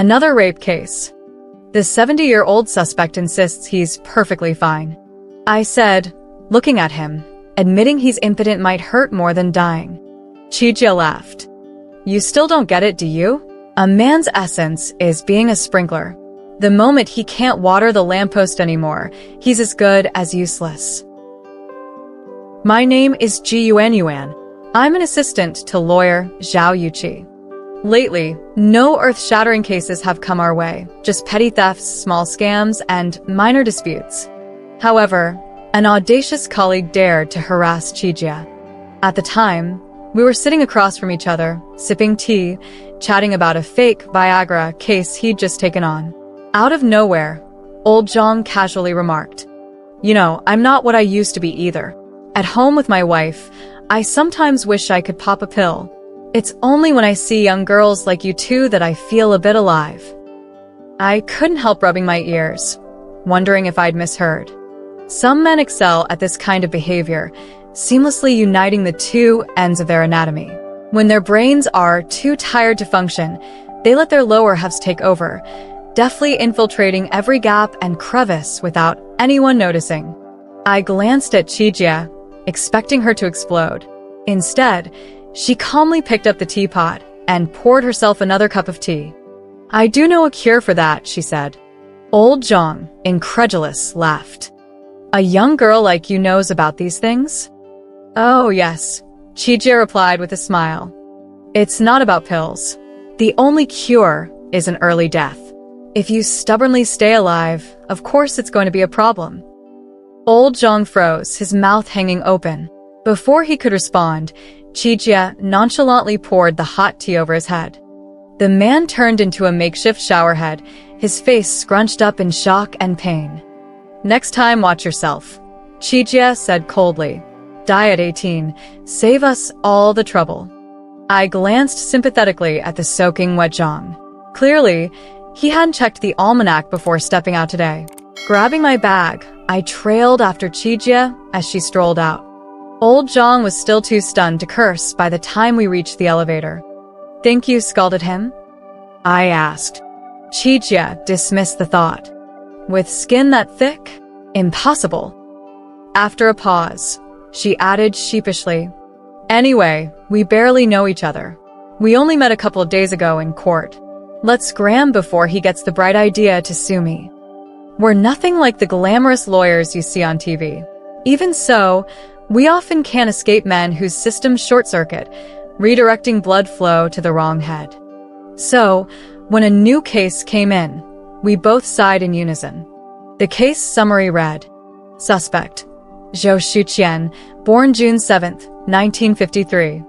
Another rape case. The 70-year-old suspect insists he's perfectly fine. I said, looking at him, admitting he's impotent might hurt more than dying. Chijia laughed. You still don't get it, do you? A man's essence is being a sprinkler. The moment he can't water the lamppost anymore, he's as good as useless. My name is Ji Yuan. I'm an assistant to lawyer Zhao Yuqi. Lately, no earth-shattering cases have come our way, just petty thefts, small scams, and minor disputes. However, an audacious colleague dared to harass Chijia. At the time, we were sitting across from each other, sipping tea, chatting about a fake Viagra case he'd just taken on. Out of nowhere, old Zhang casually remarked, "You know, I'm not what I used to be either. At home with my wife, I sometimes wish I could pop a pill. It's only when I see young girls like you two that I feel a bit alive." I couldn't help rubbing my ears, wondering if I'd misheard. Some men excel at this kind of behavior, seamlessly uniting the two ends of their anatomy. When their brains are too tired to function, they let their lower halves take over, deftly infiltrating every gap and crevice without anyone noticing. I glanced at Chijia, expecting her to explode. Instead, she calmly picked up the teapot and poured herself another cup of tea. "I do know a cure for that," she said. Old Zhang, incredulous, laughed. "A young girl like you knows about these things?" "Oh, yes," Chijia replied with a smile. "It's not about pills. The only cure is an early death. If you stubbornly stay alive, of course it's going to be a problem." Old Zhang froze, his mouth hanging open. Before he could respond, Chijia nonchalantly poured the hot tea over his head. The man turned into a makeshift showerhead, his face scrunched up in shock and pain. "Next time, watch yourself," Chijia said coldly. "Diet 18, save us all the trouble." I glanced sympathetically at the soaking wet Zhang. Clearly, he hadn't checked the almanac before stepping out today. Grabbing my bag, I trailed after Chijia as she strolled out. Old Zhang was still too stunned to curse by the time we reached the elevator. "Think you scalded him?" I asked. Chijia dismissed the thought. "With skin that thick? Impossible." After a pause, she added sheepishly, "Anyway, we barely know each other. We only met a couple of days ago in court. Let's scram before he gets the bright idea to sue me." We're nothing like the glamorous lawyers you see on TV. Even so, we often can't escape men whose systems short-circuit, redirecting blood flow to the wrong head. So, when a new case came in, we both sighed in unison. The case summary read, Suspect, Zhou Shuqian, born June 7, 1953.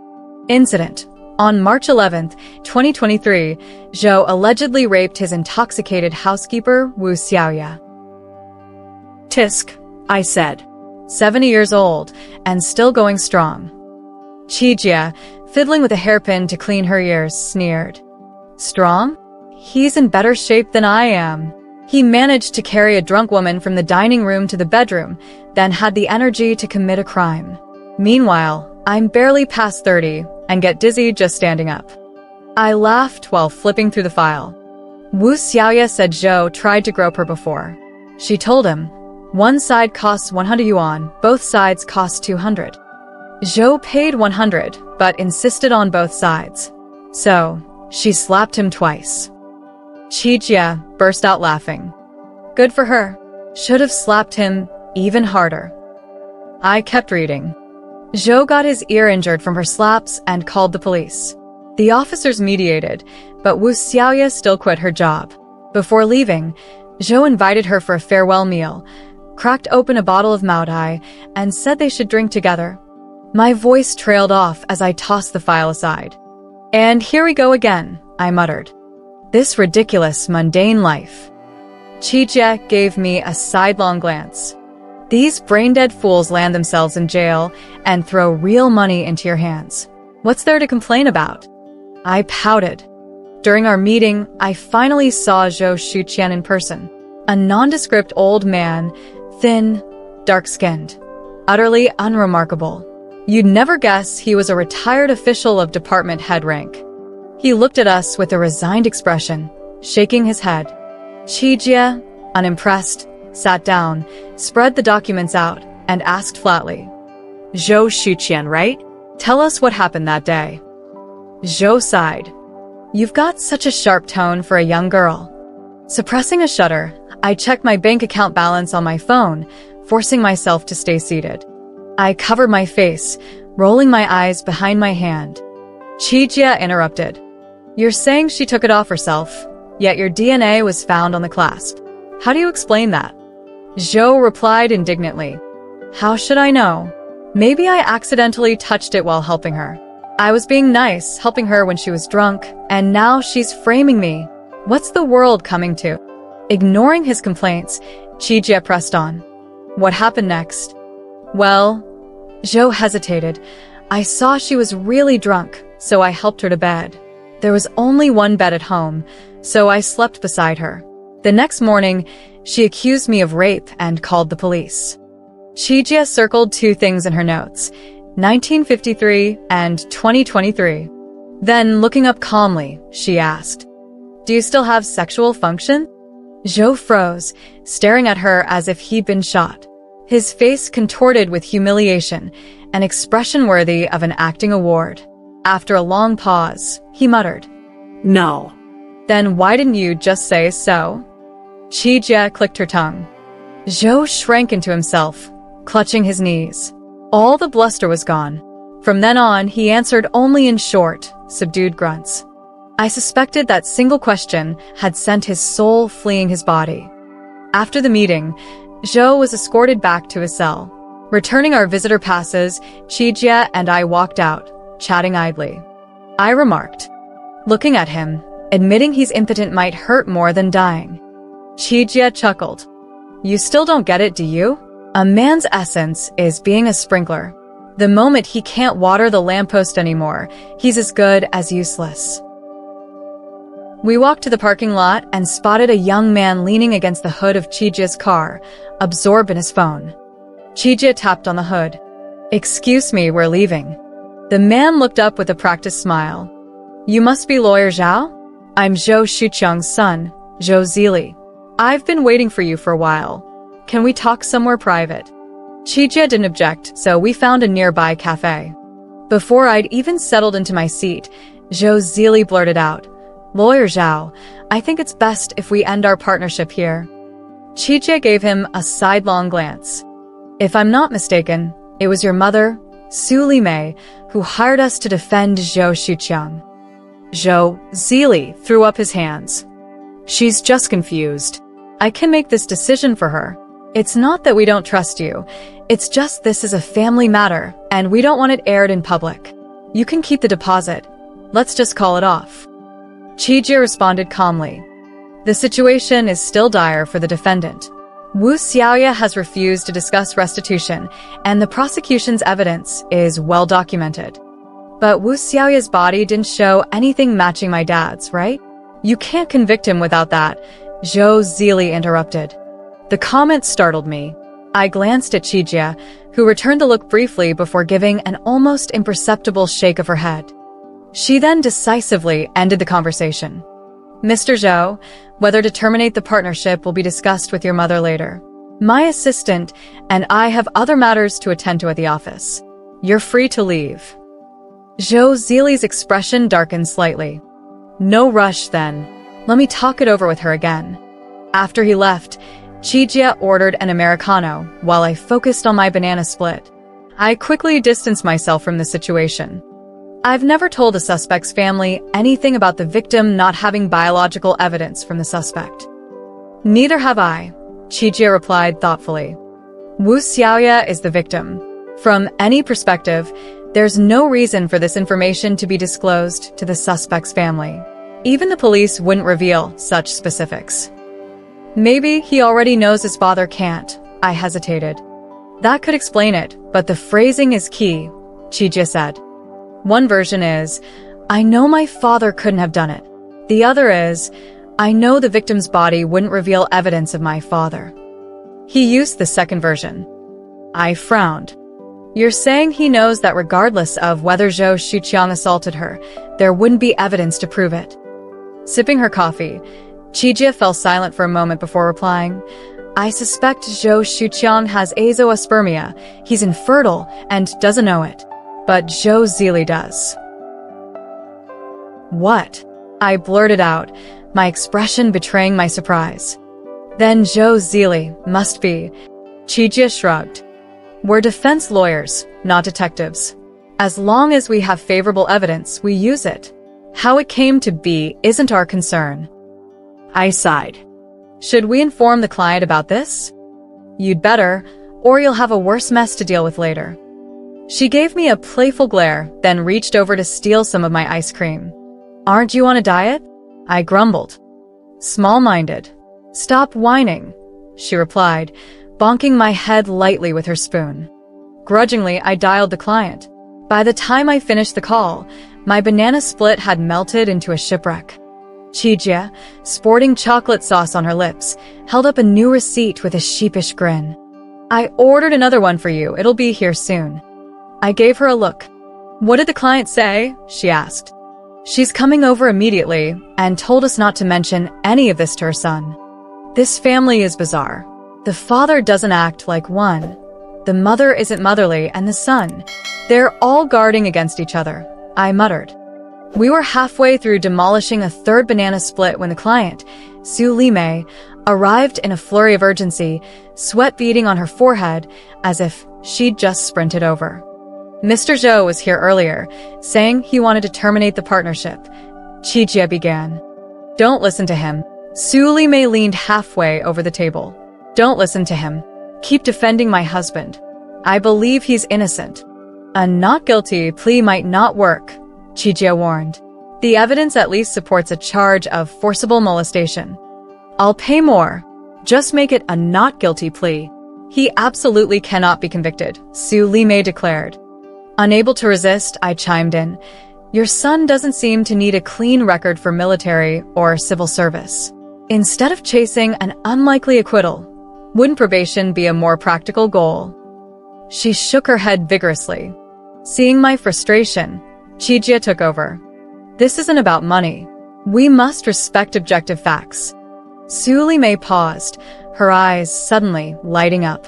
Incident. On March 11, 2023, Zhou allegedly raped his intoxicated housekeeper, Wu Xiaoya. Tisk, I said. 70 years old, and still going strong. Chijia, fiddling with a hairpin to clean her ears, sneered. Strong? He's in better shape than I am. He managed to carry a drunk woman from the dining room to the bedroom, then had the energy to commit a crime. Meanwhile, I'm barely past 30 and get dizzy just standing up. I laughed while flipping through the file. Wu Xiaoya said Zhou tried to grope her before. She told him, one side costs 100 yuan, both sides cost 200. Zhou paid 100, but insisted on both sides. So, she slapped him twice. Chijia burst out laughing. Good for her. Should have slapped him even harder. I kept reading. Zhou got his ear injured from her slaps and called the police. The officers mediated, but Wu Xiaoya still quit her job. Before leaving, Zhou invited her for a farewell meal, cracked open a bottle of Maodai, and said they should drink together. My voice trailed off as I tossed the file aside. And here we go again, I muttered. This ridiculous, mundane life. Chijia gave me a sidelong glance. These brain-dead fools land themselves in jail and throw real money into your hands. What's there to complain about? I pouted. During our meeting, I finally saw Zhou Shuqian in person. A nondescript old man, thin, dark-skinned, utterly unremarkable. You'd never guess he was a retired official of department head rank. He looked at us with a resigned expression, shaking his head. Chijia, unimpressed, sat down, spread the documents out, and asked flatly, "Zhou Shuqian, right? Tell us what happened that day." Zhou sighed. "You've got such a sharp tone for a young girl." Suppressing a shudder, I checked my bank account balance on my phone, forcing myself to stay seated. I covered my face, rolling my eyes behind my hand. Chijia interrupted. "You're saying she took it off herself, yet your DNA was found on the clasp. How do you explain that?" Zhou replied indignantly. "How should I know? Maybe I accidentally touched it while helping her. I was being nice, helping her when she was drunk, and now she's framing me. What's the world coming to?" Ignoring his complaints, Chijia pressed on. "What happened next?" "Well," Zhou hesitated. "I saw she was really drunk, so I helped her to bed. There was only one bed at home, so I slept beside her. The next morning, she accused me of rape and called the police." Chijia circled two things in her notes, 1953 and 2023. Then, looking up calmly, she asked, "Do you still have sexual function?" Zhou froze, staring at her as if he'd been shot. His face contorted with humiliation, an expression worthy of an acting award. After a long pause, he muttered, "No." "Then why didn't you just say so?" Chijia clicked her tongue. Zhou shrank into himself, clutching his knees. All the bluster was gone. From then on, he answered only in short, subdued grunts. I suspected that single question had sent his soul fleeing his body. After the meeting, Zhou was escorted back to his cell. Returning our visitor passes, Chijia and I walked out, chatting idly. I remarked, looking at him, admitting he's impotent might hurt more than dying. Chijia chuckled. "You still don't get it, do you? A man's essence is being a sprinkler. The moment he can't water the lamppost anymore, he's as good as useless." We walked to the parking lot and spotted a young man leaning against the hood of Chijia's car, absorbed in his phone. Chijia tapped on the hood. "Excuse me, we're leaving." The man looked up with a practiced smile. "You must be lawyer Zhao? I'm Zhou Shuqiang's son, Zhou Zili. I've been waiting for you for a while. Can we talk somewhere private?" Chijia didn't object, so we found a nearby cafe. Before I'd even settled into my seat, Zhou Zili blurted out, "Lawyer Zhao, I think it's best if we end our partnership here." Chijia gave him a sidelong glance. "If I'm not mistaken, it was your mother, Su Limei, who hired us to defend Zhou Shuqiang." Zhou Zili threw up his hands. "She's just confused. I can make this decision for her. It's not that we don't trust you. It's just this is a family matter, and we don't want it aired in public. You can keep the deposit. Let's just call it off." Chijia responded calmly. "The situation is still dire for the defendant. Wu Xiaoya has refused to discuss restitution, and the prosecution's evidence is well documented. But Wu Xiaoya's body didn't show anything matching my dad's, right? You can't convict him without that," Zhou Zili interrupted. The comment startled me. I glanced at Chijia, who returned the look briefly before giving an almost imperceptible shake of her head. She then decisively ended the conversation. "Mr. Zhou, whether to terminate the partnership will be discussed with your mother later. My assistant and I have other matters to attend to at the office. You're free to leave." Zhou Zili's expression darkened slightly. "No rush, then. Let me talk it over with her again." After he left, Chijia ordered an Americano while I focused on my banana split. I quickly distanced myself from the situation. I've never told the suspect's family anything about the victim not having biological evidence from the suspect. "Neither have I," Chijia replied thoughtfully. "Wu Xiaoya is the victim. From any perspective, there's no reason for this information to be disclosed to the suspect's family. Even the police wouldn't reveal such specifics." "Maybe he already knows his father can't," I hesitated. "That could explain it, but the phrasing is key," Chijia said. "One version is, I know my father couldn't have done it. The other is, I know the victim's body wouldn't reveal evidence of my father." He used the second version. I frowned. "You're saying he knows that regardless of whether Zhou Shuqiang assaulted her, there wouldn't be evidence to prove it?" Sipping her coffee, Chijia fell silent for a moment before replying. I suspect Zhou Shuqian has azoospermia. He's infertile and doesn't know it. But Zhou Zili does. What? I blurted out, my expression betraying my surprise. Then Zhou Zili must be. Chijia shrugged. We're defense lawyers, not detectives. As long as we have favorable evidence, we use it. How it came to be isn't our concern. I sighed. Should we inform the client about this? You'd better, or you'll have a worse mess to deal with later. She gave me a playful glare, then reached over to steal some of my ice cream. Aren't you on a diet? I grumbled. Small-minded. Stop whining, she replied, bonking my head lightly with her spoon. Grudgingly, I dialed the client. By the time I finished the call, my banana split had melted into a shipwreck. Chijia, sporting chocolate sauce on her lips, held up a new receipt with a sheepish grin. I ordered another one for you. It'll be here soon. I gave her a look. What did the client say? She asked. She's coming over immediately and told us not to mention any of this to her son. This family is bizarre. The father doesn't act like one. The mother isn't motherly, and the son. They're all guarding against each other, I muttered. We were halfway through demolishing a third banana split when the client, Su Limei, arrived in a flurry of urgency, sweat beading on her forehead as if she'd just sprinted over. Mr. Zhou was here earlier, saying he wanted to terminate the partnership. Chijia began. Don't listen to him. Su Limei leaned halfway over the table. Don't listen to him. Keep defending my husband. I believe he's innocent. A not guilty plea might not work, Chijia warned. The evidence at least supports a charge of forcible molestation. I'll pay more. Just make it a not guilty plea. He absolutely cannot be convicted, Su Limei declared. Unable to resist, I chimed in. Your son doesn't seem to need a clean record for military or civil service. Instead of chasing an unlikely acquittal, wouldn't probation be a more practical goal? She shook her head vigorously. Seeing my frustration, Chijia took over. This isn't about money. We must respect objective facts. Su Limei paused, her eyes suddenly lighting up.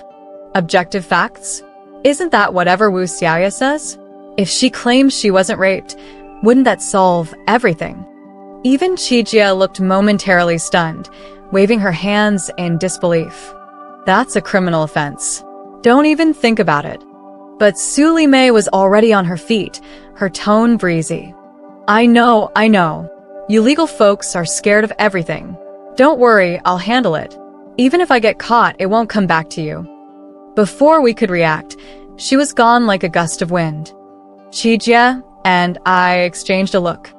Objective facts? Isn't that whatever Wu Xiaoya says? If she claims she wasn't raped, wouldn't that solve everything? Even Chijia looked momentarily stunned, waving her hands in disbelief. That's a criminal offense. Don't even think about it. But Su Limei was already on her feet, her tone breezy. I know. You legal folks are scared of everything. Don't worry, I'll handle it. Even if I get caught, it won't come back to you. Before we could react, she was gone like a gust of wind. Chijia and I exchanged a look.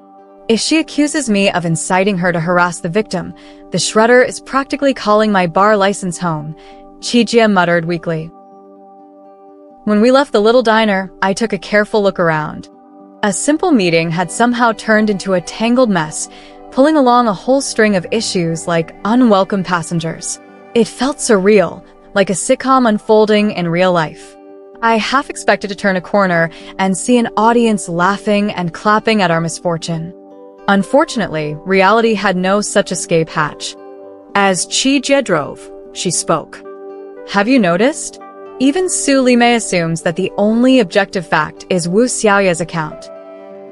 If she accuses me of inciting her to harass the victim, the shredder is practically calling my bar license home, Chijia muttered weakly. When we left the little diner, I took a careful look around. A simple meeting had somehow turned into a tangled mess, pulling along a whole string of issues like unwelcome passengers. It felt surreal, like a sitcom unfolding in real life. I half expected to turn a corner and see an audience laughing and clapping at our misfortune. Unfortunately, reality had no such escape hatch. As Chijia drove, she spoke. Have you noticed? Even Su Limei assumes that the only objective fact is Wu Xiaoya's account.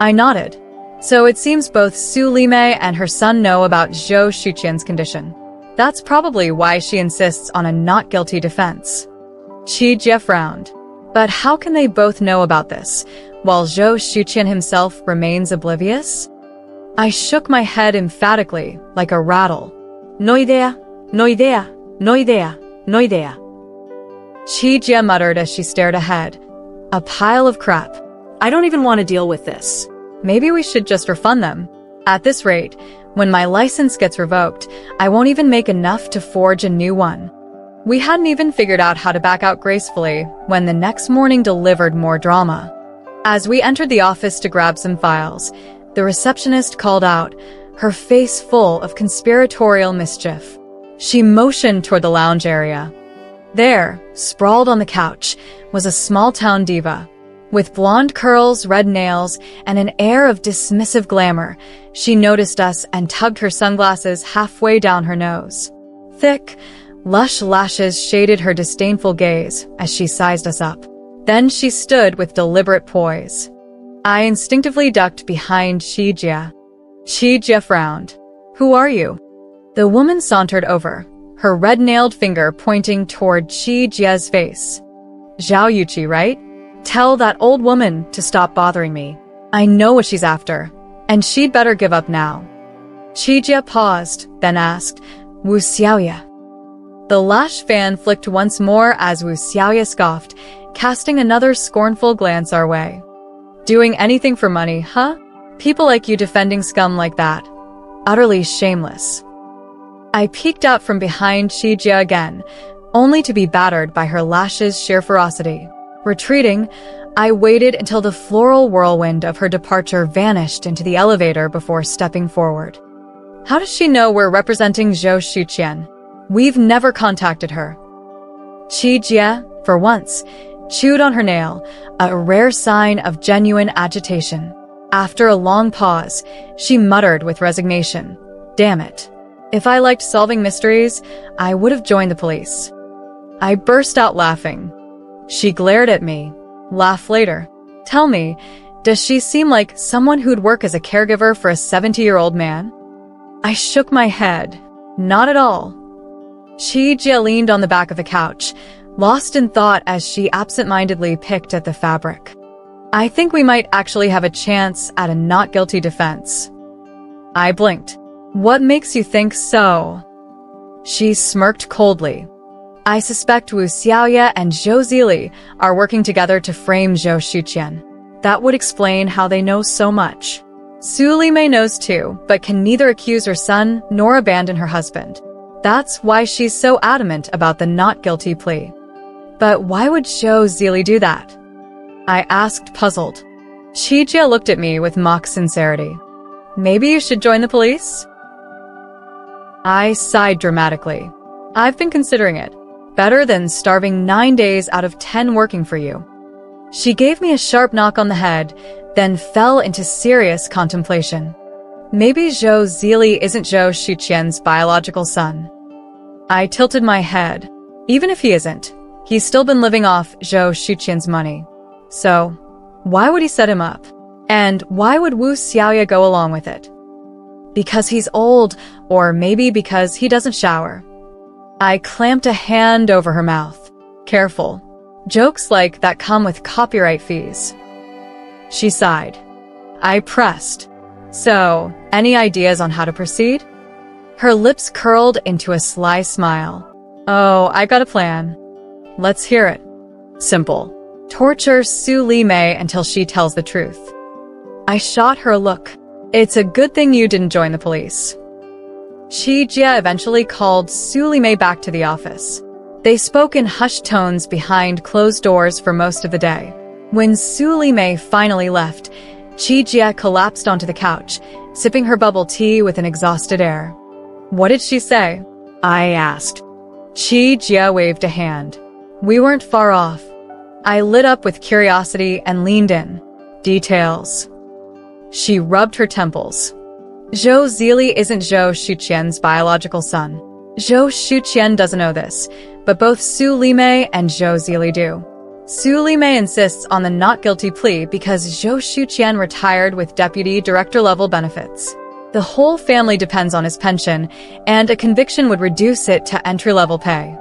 I nodded. So it seems both Su Limei and her son know about Zhou Shuqian's condition. That's probably why she insists on a not guilty defense. Chijia frowned. But how can they both know about this, while Zhou Shuqian himself remains oblivious? I shook my head emphatically, like a rattle. No idea, no idea, no idea, no idea. Chijia muttered as she stared ahead. A pile of crap. I don't even want to deal with this. Maybe we should just refund them. At this rate, when my license gets revoked, I won't even make enough to forge a new one. We hadn't even figured out how to back out gracefully when the next morning delivered more drama. As we entered the office to grab some files, the receptionist called out, her face full of conspiratorial mischief. She motioned toward the lounge area. There, sprawled on the couch, was a small-town diva. With blonde curls, red nails, and an air of dismissive glamour, she noticed us and tugged her sunglasses halfway down her nose. Thick, lush lashes shaded her disdainful gaze as she sized us up. Then she stood with deliberate poise. I instinctively ducked behind Shijia. Shijia frowned. "Who are you?" The woman sauntered over, her red-nailed finger pointing toward Shijia's face. "Zhao Yuqi, right? Tell that old woman to stop bothering me. I know what she's after, and she'd better give up now." Shijia paused, then asked, "Wu Xiaoya?" The lash fan flicked once more as Wu Xiaoya scoffed, casting another scornful glance our way. "Doing anything for money, huh? People like you defending scum like that. Utterly shameless." I peeked out from behind Shijia again, only to be battered by her lashes' sheer ferocity. Retreating, I waited until the floral whirlwind of her departure vanished into the elevator before stepping forward. How does she know we're representing Zhou Shuqian? We've never contacted her. Shijia, for once, chewed on her nail, a rare sign of genuine agitation. After a long pause, she muttered with resignation, "Damn it. If I liked solving mysteries, I would have joined the police." I burst out laughing. She glared at me. "Laugh later. Tell me, does she seem like someone who'd work as a caregiver for a 70-year-old man?" I shook my head. Not at all. Shijia leaned on the back of the couch, lost in thought as she absent-mindedly picked at the fabric. "I think we might actually have a chance at a not guilty defense." I blinked. "What makes you think so?" She smirked coldly. "I suspect Wu Xiaoya and Zhou Zili are working together to frame Zhou Shuqian. That would explain how they know so much. Su Limei knows too, but can neither accuse her son nor abandon her husband. That's why she's so adamant about the not guilty plea." "But why would Zhou Zili do that?" I asked, puzzled. Shijia looked at me with mock sincerity. "Maybe you should join the police?" I sighed dramatically. "I've been considering it. Better than starving 9 days out of 10 working for you." She gave me a sharp knock on the head, then fell into serious contemplation. "Maybe Zhou Zili isn't Zhou Shuqian's biological son." I tilted my head. Even if he isn't, he's still been living off Zhou Shuqian's money. So, why would he set him up? And why would Wu Xiaoya go along with it? Because he's old, or maybe because he doesn't shower. I clamped a hand over her mouth. "Careful. Jokes like that come with copyright fees." She sighed. I pressed. "So, any ideas on how to proceed?" Her lips curled into a sly smile. "Oh, I got a plan." "Let's hear it." "Simple. Torture Su Limei until she tells the truth." I shot her a look. "It's a good thing you didn't join the police." Shijia eventually called Su Limei back to the office. They spoke in hushed tones behind closed doors for most of the day. When Su Limei finally left, Shijia collapsed onto the couch, sipping her bubble tea with an exhausted air. "What did she say?" I asked. Shijia waved a hand. We weren't far off. I lit up with curiosity and leaned in. "Details." She rubbed her temples. "Zhou Zili isn't Zhou Shuqian's biological son. Zhou Shuqian doesn't know this, but both Su Limei and Zhou Zili do. Su Limei insists on the not guilty plea because Zhou Shuqian retired with deputy director-level benefits. The whole family depends on his pension, and a conviction would reduce it to entry-level pay."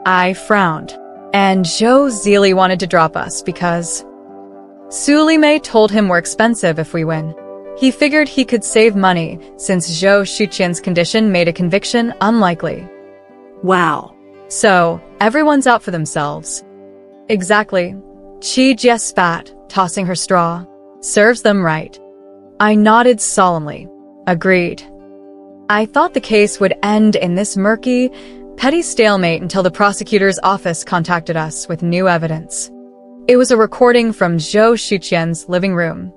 I frowned. "And Zhou Zili wanted to drop us because..." Su Limei told him we're expensive if we win. He figured he could save money since Zhou Shuqian's condition made a conviction unlikely. "Wow. So, everyone's out for themselves." "Exactly." Shijia spat, tossing her straw. "Serves them right." I nodded solemnly. Agreed. I thought the case would end in this murky, petty stalemate until the prosecutor's office contacted us with new evidence. It was a recording from Zhou Shuqian's living room.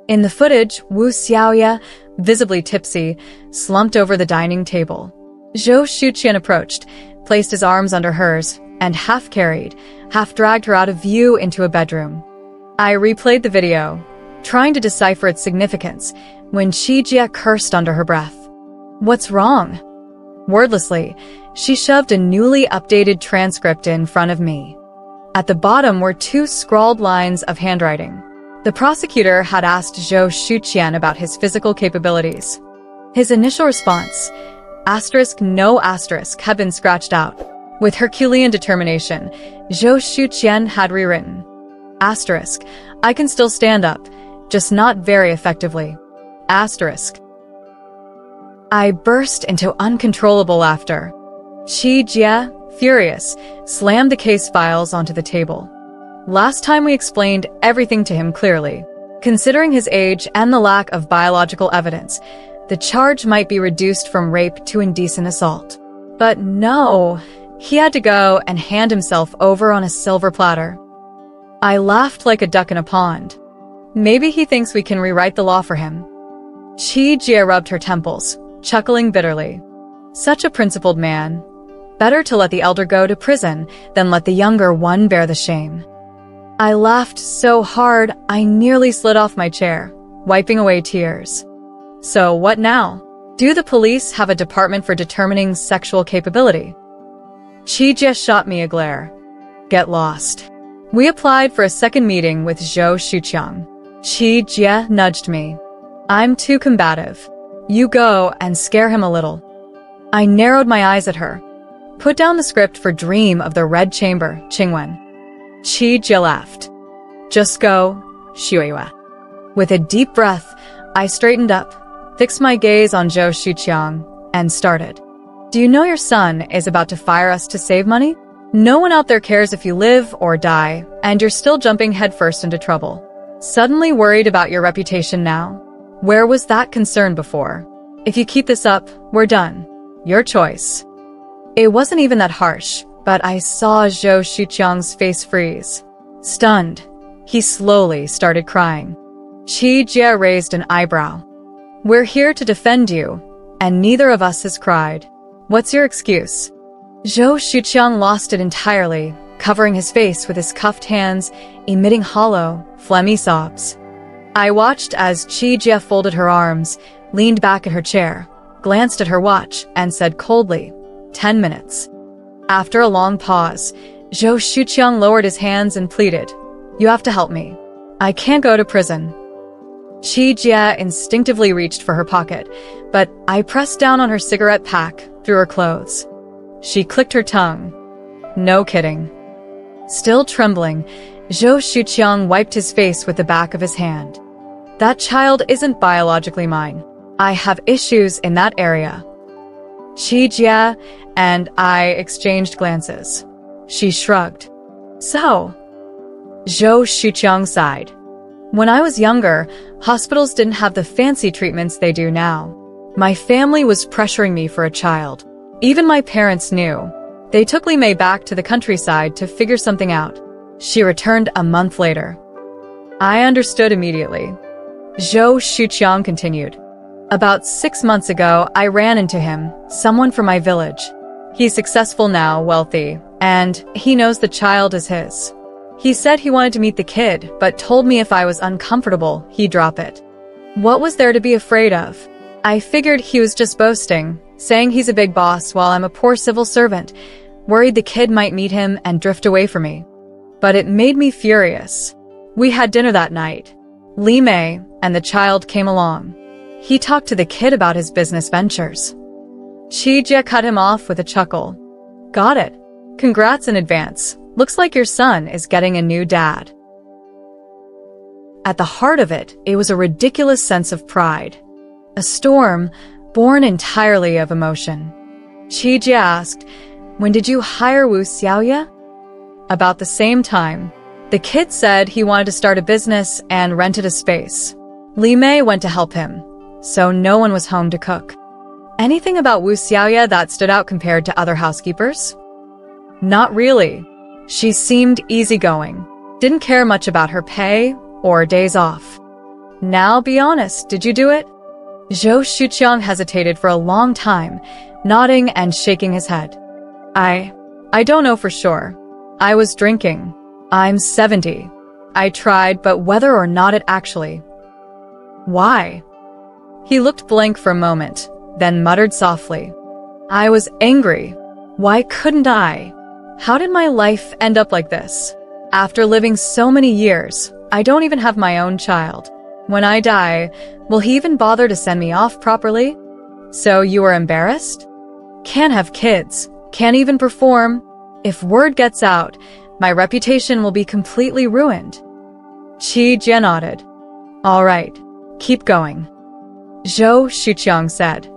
In the footage, Wu Xiaoya, visibly tipsy, slumped over the dining table. Zhou Shuqian approached, placed his arms under hers, and half-carried, half-dragged her out of view into a bedroom. I replayed the video, trying to decipher its significance, when Chijia cursed under her breath. What's wrong? Wordlessly, she shoved a newly updated transcript in front of me. At the bottom were 2 scrawled lines of handwriting. The prosecutor had asked Zhou Shuqian about his physical capabilities. His initial response, *no*, had been scratched out. With Herculean determination, Zhou Shuqian had rewritten, *I can still stand up, just not very effectively. I burst into uncontrollable laughter. Chijia, furious, slammed the case files onto the table. Last time we explained everything to him clearly. Considering his age and the lack of biological evidence, the charge might be reduced from rape to indecent assault. But no, he had to go and hand himself over on a silver platter. I laughed like a duck in a pond. Maybe he thinks we can rewrite the law for him. Chijia rubbed her temples, chuckling bitterly. Such a principled man. Better to let the elder go to prison than let the younger one bear the shame. I laughed so hard I nearly slid off my chair, wiping away tears. So what now? Do the police have a department for determining sexual capability? Chijia shot me a glare. Get lost. We applied for a second meeting with Zhou Shuqiang. Chijia nudged me. I'm too combative. You go and scare him a little. I narrowed my eyes at her. Put down the script for Dream of the Red Chamber, Qingwen. Chijia laughed. Just go, Shuiwa. With a deep breath, I straightened up, fixed my gaze on Zhou Shuqiang, and started. Do you know your son is about to fire us to save money? No one out there cares if you live or die, and you're still jumping headfirst into trouble. Suddenly worried about your reputation now? Where was that concern before? If you keep this up, we're done. Your choice. It wasn't even that harsh, but I saw Zhou Shuqiang's face freeze. Stunned, he slowly started crying. Chijia raised an eyebrow. We're here to defend you, and neither of us has cried. What's your excuse? Zhou Shuqiang lost it entirely, covering his face with his cuffed hands, emitting hollow, phlegmy sobs. I watched as Chijia folded her arms, leaned back in her chair, glanced at her watch, and said coldly, 10 minutes. After a long pause, Zhou Shuqiang lowered his hands and pleaded, You have to help me. I can't go to prison. Chijia instinctively reached for her pocket, but I pressed down on her cigarette pack through her clothes. She clicked her tongue. No kidding. Still trembling, Zhou Shuqiang wiped his face with the back of his hand. That child isn't biologically mine. I have issues in that area. Chijia and I exchanged glances. She shrugged. So? Zhou Shuqiang sighed. When I was younger, hospitals didn't have the fancy treatments they do now. My family was pressuring me for a child. Even my parents knew. They took Li Mei back to the countryside to figure something out. She returned a month later. I understood immediately. Zhou Shuqiang continued. About 6 months ago, I ran into him, someone from my village. He's successful now, wealthy, and he knows the child is his. He said he wanted to meet the kid, but told me if I was uncomfortable, he'd drop it. What was there to be afraid of? I figured he was just boasting, saying he's a big boss while I'm a poor civil servant, worried the kid might meet him and drift away from me. But it made me furious. We had dinner that night. Li Mei and the child came along. He talked to the kid about his business ventures. Chijia cut him off with a chuckle. Got it. Congrats in advance. Looks like your son is getting a new dad. At the heart of it, it was a ridiculous sense of pride. A storm born entirely of emotion. Chijia asked, When did you hire Wu Xiaoya? About the same time. The kid said he wanted to start a business and rented a space. Li Mei went to help him, so no one was home to cook. Anything about Wu Xiaoya that stood out compared to other housekeepers? Not really. She seemed easygoing, didn't care much about her pay or days off. Now be honest, did you do it? Zhou Shuqiang hesitated for a long time, nodding and shaking his head. I don't know for sure. I was drinking. I'm 70. I tried, but whether or not it actually. Why? He looked blank for a moment, then muttered softly. I was angry. Why couldn't I? How did my life end up like this? After living so many years, I don't even have my own child. When I die, will he even bother to send me off properly? So you were embarrassed? Can't have kids. Can't even perform. If word gets out, my reputation will be completely ruined. Qi Jie nodded. All right, keep going. Zhou Shuqiang said.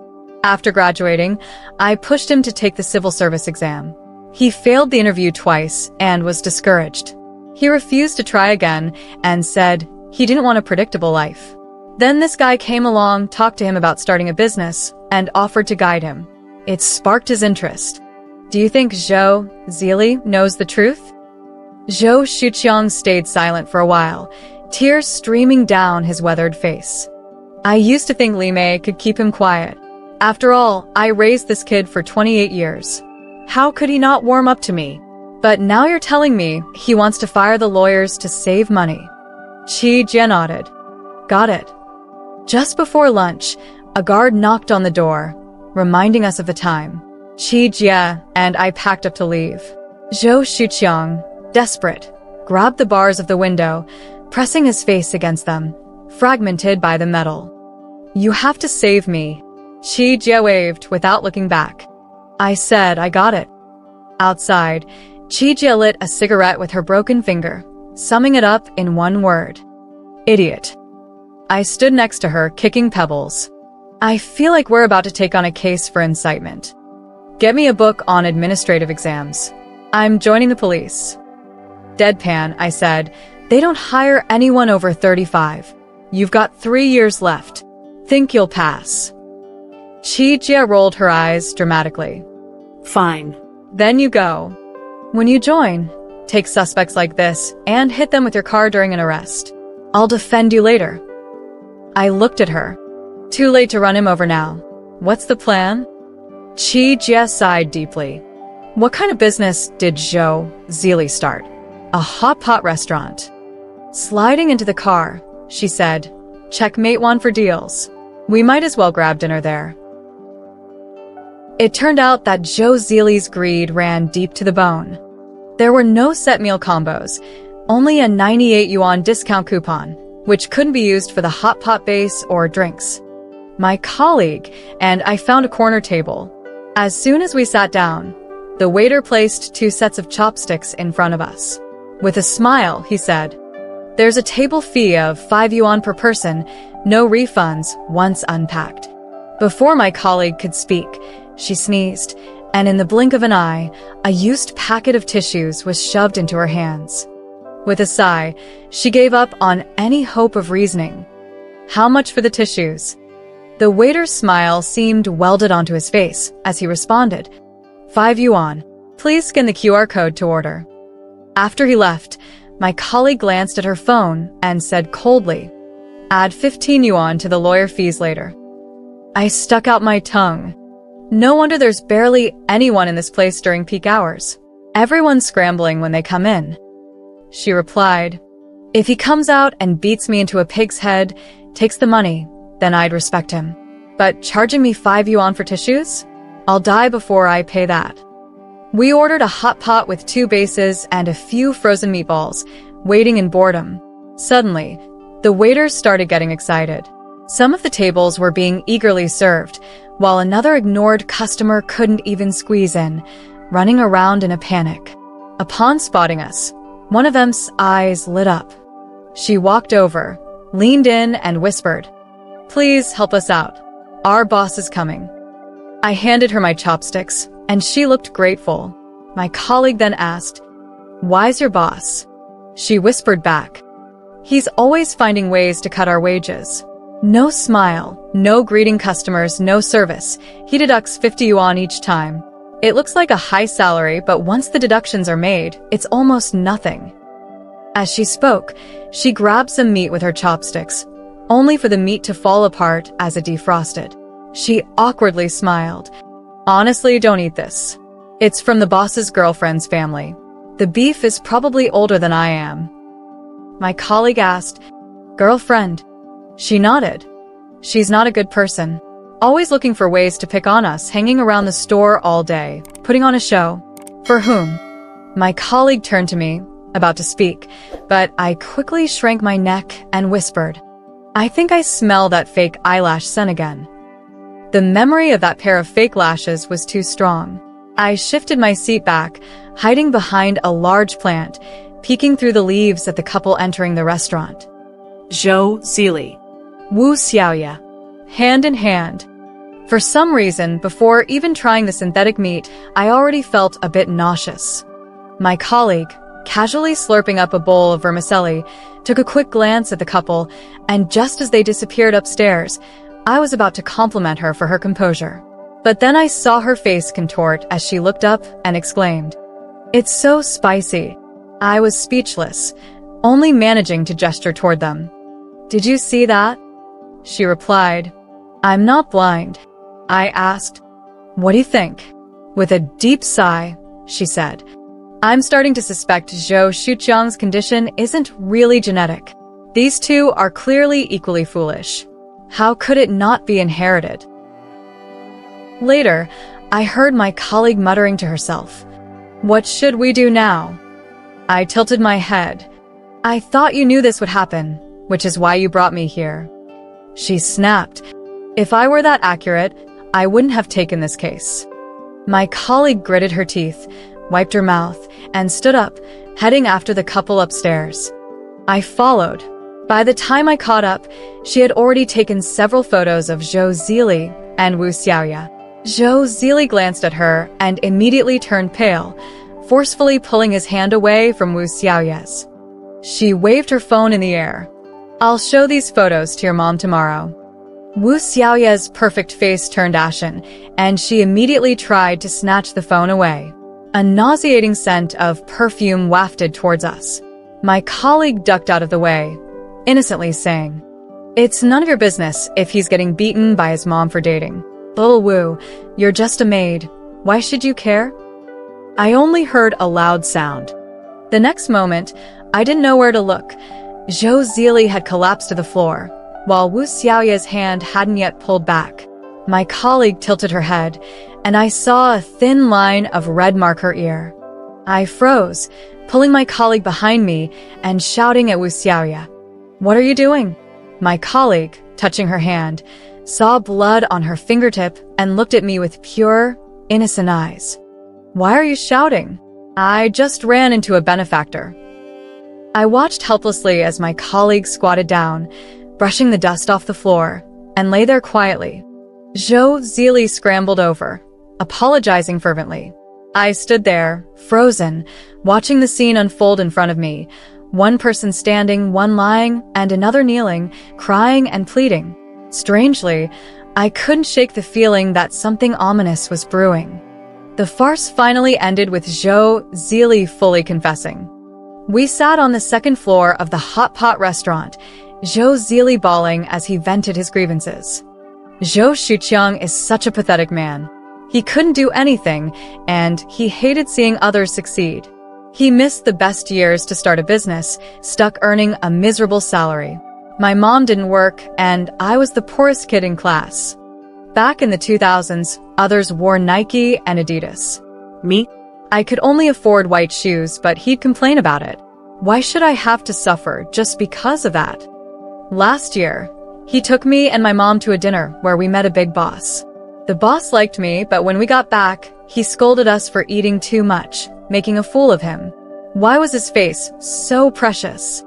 After graduating, I pushed him to take the civil service exam. He failed the interview twice and was discouraged. He refused to try again and said he didn't want a predictable life. Then this guy came along, talked to him about starting a business, and offered to guide him. It sparked his interest. Do you think Zhou Zili knows the truth? Zhou Shuqiang stayed silent for a while, tears streaming down his weathered face. I used to think Li Mei could keep him quiet. After all, I raised this kid for 28 years. How could he not warm up to me? But now you're telling me he wants to fire the lawyers to save money. Qi Jie nodded. Got it. Just before lunch, a guard knocked on the door, reminding us of the time. Qi Jie and I packed up to leave. Zhou Shuqiang, desperate, grabbed the bars of the window, pressing his face against them, fragmented by the metal. You have to save me. Qi Jie waved without looking back. I said I got it. Outside, Qi Jie lit a cigarette with her broken finger, summing it up in one word. Idiot. I stood next to her, kicking pebbles. I feel like we're about to take on a case for incitement. Get me a book on administrative exams. I'm joining the police. Deadpan, I said, they don't hire anyone over 35. You've got 3 years left. Think you'll pass. Qi Jie rolled her eyes dramatically. Fine. Then you go. When you join, take suspects like this and hit them with your car during an arrest. I'll defend you later. I looked at her. Too late to run him over now. What's the plan? Qi Jie sighed deeply. What kind of business did Zhou Zili start? A hot pot restaurant. Sliding into the car, she said, checkmate one for deals. We might as well grab dinner there. It turned out that Zhou Zili's greed ran deep to the bone. There were no set meal combos, only a 98 yuan discount coupon, which couldn't be used for the hot pot base or drinks. My colleague and I found a corner table. As soon as we sat down, the waiter placed 2 sets of chopsticks in front of us. With a smile, he said, There's a table fee of 5 yuan per person, no refunds once unpacked. Before my colleague could speak, she sneezed, and in the blink of an eye, a used packet of tissues was shoved into her hands. With a sigh, she gave up on any hope of reasoning. How much for the tissues? The waiter's smile seemed welded onto his face as he responded, 5 yuan. Please scan the QR code to order. After he left, my colleague glanced at her phone and said coldly, Add 15 yuan to the lawyer fees later. I stuck out my tongue. No wonder there's barely anyone in this place during peak hours. Everyone's scrambling when they come in. She replied, If he comes out and beats me into a pig's head, takes the money, then I'd respect him. But charging me 5 yuan for tissues? I'll die before I pay that. We ordered a hot pot with 2 bases and a few frozen meatballs, waiting in boredom. Suddenly, the waiters started getting excited. Some of the tables were being eagerly served, while another ignored customer couldn't even squeeze in, running around in a panic. Upon spotting us, one of them's eyes lit up. She walked over, leaned in, and whispered, Please help us out. Our boss is coming. I handed her my chopsticks, and she looked grateful. My colleague then asked, Why's your boss? She whispered back, He's always finding ways to cut our wages. No smile, no greeting customers, no service. He deducts 50 yuan each time. It looks like a high salary, but once the deductions are made, it's almost nothing. As she spoke, she grabbed some meat with her chopsticks, only for the meat to fall apart as it defrosted. She awkwardly smiled. Honestly, don't eat this. It's from the boss's girlfriend's family. The beef is probably older than I am. My colleague asked, "Girlfriend?" She nodded. "She's not a good person. Always looking for ways to pick on us, hanging around the store all day, putting on a show." "For whom?" My colleague turned to me, about to speak, but I quickly shrank my neck and whispered, "I think I smell that fake eyelash scent again." The memory of that pair of fake lashes was too strong. I shifted my seat back, hiding behind a large plant, peeking through the leaves at the couple entering the restaurant. Zhou Zili. Wu Xiaoya, hand in hand. For some reason, before even trying the synthetic meat, I already felt a bit nauseous. My colleague, casually slurping up a bowl of vermicelli, took a quick glance at the couple, and just as they disappeared upstairs, I was about to compliment her for her composure. But then I saw her face contort as she looked up and exclaimed, "It's so spicy." I was speechless, only managing to gesture toward them. "Did you see that?" She replied, "I'm not blind." I asked, "What do you think?" With a deep sigh, she said, "I'm starting to suspect Zhou Shuqiang's condition isn't really genetic. These two are clearly equally foolish. How could it not be inherited?" Later, I heard my colleague muttering to herself, "What should we do now?" I tilted my head. "I thought you knew this would happen, which is why you brought me here." She snapped, "If I were that accurate, I wouldn't have taken this case." My colleague gritted her teeth, wiped her mouth, and stood up, heading after the couple upstairs. I followed. By the time I caught up, she had already taken several photos of Zhou Zili and Wu Xiaoya. Zhou Zili glanced at her and immediately turned pale, forcefully pulling his hand away from Wu Xiaoya's. She waved her phone in the air. "I'll show these photos to your mom tomorrow." Wu Xiaoya's perfect face turned ashen, and she immediately tried to snatch the phone away. A nauseating scent of perfume wafted towards us. My colleague ducked out of the way, innocently saying, "It's none of your business if he's getting beaten by his mom for dating. Little Wu, you're just a maid. Why should you care?" I only heard a loud sound. The next moment, I didn't know where to look. Zhou Zili had collapsed to the floor, while Wu Xiaoya's hand hadn't yet pulled back. My colleague tilted her head, and I saw a thin line of red mark her ear. I froze, pulling my colleague behind me and shouting at Wu Xiaoya, "What are you doing?" My colleague, touching her hand, saw blood on her fingertip and looked at me with pure, innocent eyes. "Why are you shouting?" "I just ran into a benefactor." I watched helplessly as my colleague squatted down, brushing the dust off the floor, and lay there quietly. Zhou Zili scrambled over, apologizing fervently. I stood there, frozen, watching the scene unfold in front of me, one person standing, one lying, and another kneeling, crying and pleading. Strangely, I couldn't shake the feeling that something ominous was brewing. The farce finally ended with Zhou Zili fully confessing. We sat on the second floor of the hot pot restaurant, Zhou Zili bawling as he vented his grievances. Zhou Shuqiang is such a pathetic man. He couldn't do anything, and he hated seeing others succeed. He missed the best years to start a business, stuck earning a miserable salary. My mom didn't work, and I was the poorest kid in class. Back in the 2000s, others wore Nike and Adidas. Me? I could only afford white shoes, but he'd complain about it. Why should I have to suffer just because of that? Last year, he took me and my mom to a dinner where we met a big boss. The boss liked me, but when we got back, he scolded us for eating too much, making a fool of him. Why was his face so precious?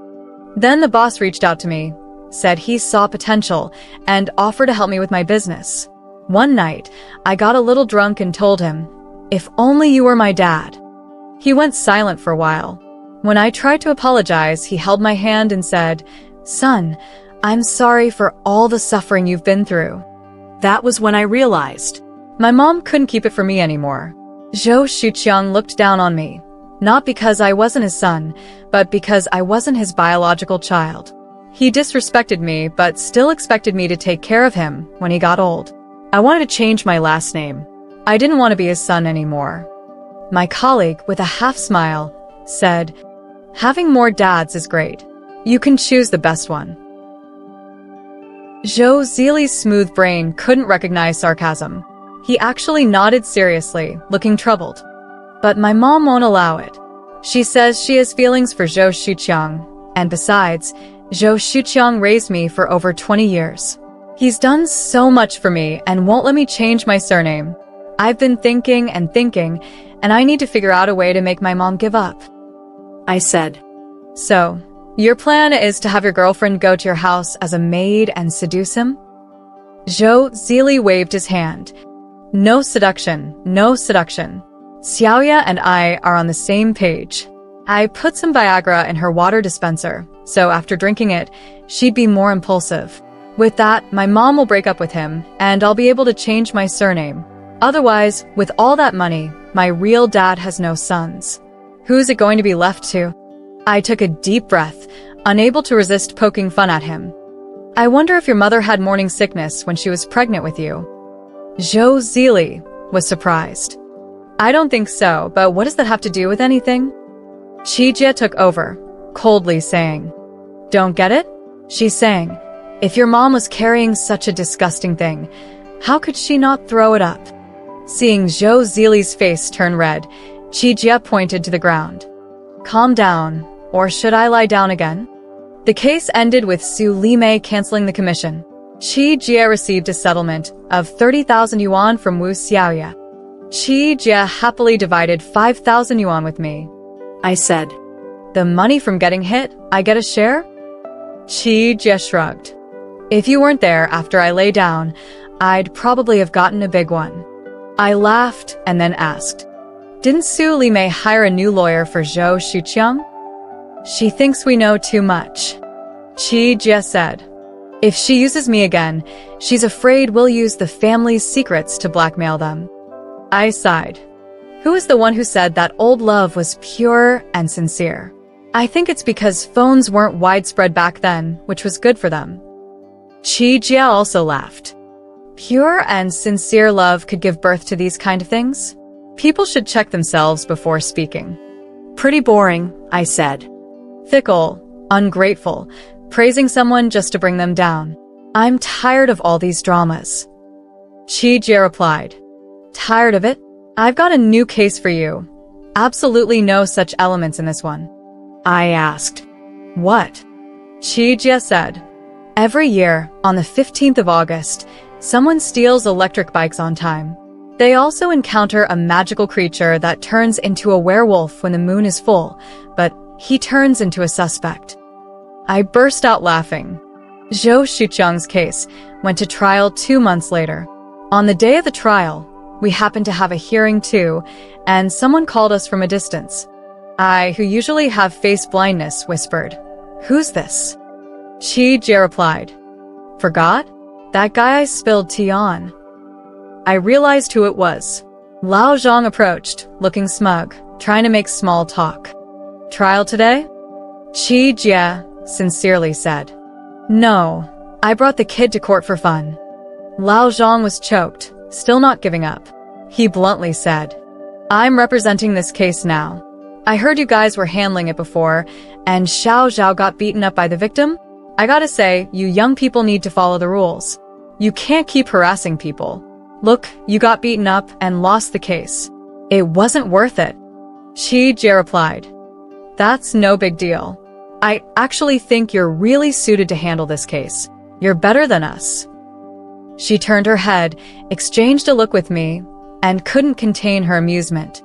Then the boss reached out to me, said he saw potential, and offered to help me with my business. One night, I got a little drunk and told him, "If only you were my dad." He went silent for a while. When I tried to apologize, he held my hand and said, "Son, I'm sorry for all the suffering you've been through." That was when I realized. My mom couldn't keep it from me anymore. Zhou Shuqiang looked down on me, not because I wasn't his son, but because I wasn't his biological child. He disrespected me, but still expected me to take care of him when he got old. I wanted to change my last name. I didn't want to be his son anymore. My colleague, with a half smile, said, "Having more dads is great. You can choose the best one. Zhou Zili's smooth brain couldn't recognize sarcasm. He actually nodded seriously, looking troubled. But my mom won't allow it. She says she has feelings for Zhou Xuqiang, and besides, Zhou Xuqiang raised me for over 20 years. He's done so much for me and won't let me change my surname. I've been thinking, and I need to figure out a way to make my mom give up. I said. So, your plan is to have your girlfriend go to your house as a maid and seduce him? Zhou Zili waved his hand. No seduction, no seduction. Xiaoya and I are on the same page. I put some Viagra in her water dispenser, so after drinking it, she'd be more impulsive. With that, my mom will break up with him, and I'll be able to change my surname. Otherwise, with all that money, my real dad has no sons. Who's it going to be left to? I took a deep breath, unable to resist poking fun at him. I wonder if your mother had morning sickness when she was pregnant with you. Zhou Zili was surprised. I don't think so, but what does that have to do with anything? Qijie took over, coldly saying, Don't get it? She's saying, if your mom was carrying such a disgusting thing, how could she not throw it up? Seeing Zhou Zili's face turn red, Qijie pointed to the ground. Calm down, or should I lie down again? The case ended with Su Limei canceling the commission. Qijie received a settlement of 30,000 yuan from Wu Xiaoya. Qijie happily divided 5,000 yuan with me. I said. The money from getting hit, I get a share? Qijie shrugged. If you weren't there after I lay down, I'd probably have gotten a big one. I laughed and then asked, Didn't Su Limei hire a new lawyer for Zhou Xuqiang? She thinks we know too much. Qijie said. If she uses me again, she's afraid we'll use the family's secrets to blackmail them. I sighed. Who is the one who said that old love was pure and sincere? I think it's because phones weren't widespread back then, which was good for them. Qijie also laughed. Pure and sincere love could give birth to these kind of things? People should check themselves before speaking. Pretty boring, I said. Fickle, ungrateful, praising someone just to bring them down. I'm tired of all these dramas. Qijie replied. Tired of it? I've got a new case for you. Absolutely no such elements in this one. I asked. What? Qijie said. Every year, on the 15th of August, someone steals electric bikes on time. They also encounter a magical creature that turns into a werewolf when the moon is full, but he turns into a suspect. I burst out laughing. Zhou Xuqiang's case went to trial 2 months later. On the day of the trial, we happened to have a hearing too, and someone called us from a distance. I, who usually have face blindness, whispered, Who's this? Qijie replied, Forgot? That guy I spilled tea on. I realized who it was. Lao Zhang approached, looking smug, trying to make small talk. Trial today? Qijie sincerely said. No, I brought the kid to court for fun. Lao Zhang was choked, still not giving up. He bluntly said, I'm representing this case now. I heard you guys were handling it before, and Xiao Zhao got beaten up by the victim. I gotta say, you young people need to follow the rules. You can't keep harassing people. Look, you got beaten up and lost the case. It wasn't worth it. Qijie replied. That's no big deal. I actually think you're really suited to handle this case. You're better than us. She turned her head, exchanged a look with me, and couldn't contain her amusement.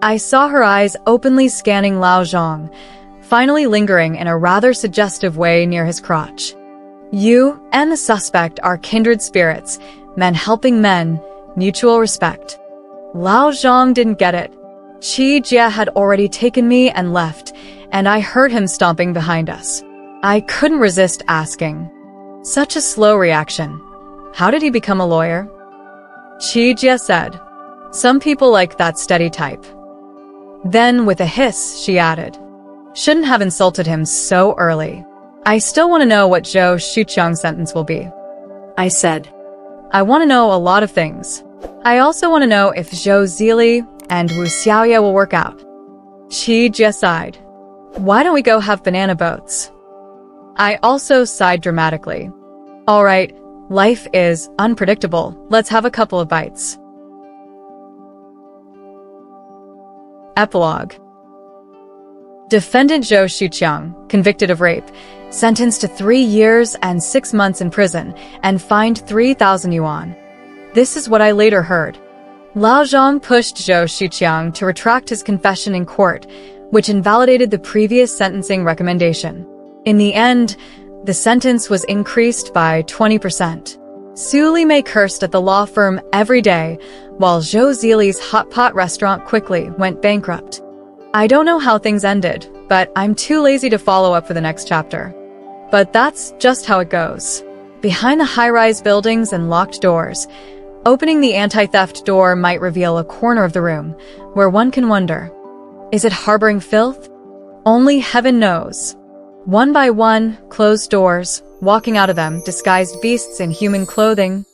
I saw her eyes openly scanning Lao Zhang, finally lingering in a rather suggestive way near his crotch. You and the suspect are kindred spirits, men helping men, mutual respect. Lao Zhang didn't get it. Qijie had already taken me and left, and I heard him stomping behind us. I couldn't resist asking. Such a slow reaction. How did he become a lawyer? Qijie said. Some people like that steady type. Then, with a hiss, she added. Shouldn't have insulted him so early. I still want to know what Zhou Xuqiang's sentence will be. I said. I want to know a lot of things. I also want to know if Zhou Zili and Wu Xiaoya will work out. Qijie sighed. Why don't we go have banana boats? I also sighed dramatically. All right, life is unpredictable. Let's have a couple of bites. Epilogue. Defendant Zhou Xiqiang, convicted of rape, sentenced to 3 years and 6 months in prison and fined 3,000 yuan. This is what I later heard. Lao Zhang pushed Zhou Xiqiang to retract his confession in court, which invalidated the previous sentencing recommendation. In the end, the sentence was increased by 20%. Su Limei cursed at the law firm every day, while Zhou Zili's hot pot restaurant quickly went bankrupt. I don't know how things ended, but I'm too lazy to follow up for the next chapter. But that's just how it goes. Behind the high-rise buildings and locked doors, opening the anti-theft door might reveal a corner of the room where one can wonder, is it harboring filth? Only heaven knows. One by one, closed doors, walking out of them disguised beasts in human clothing,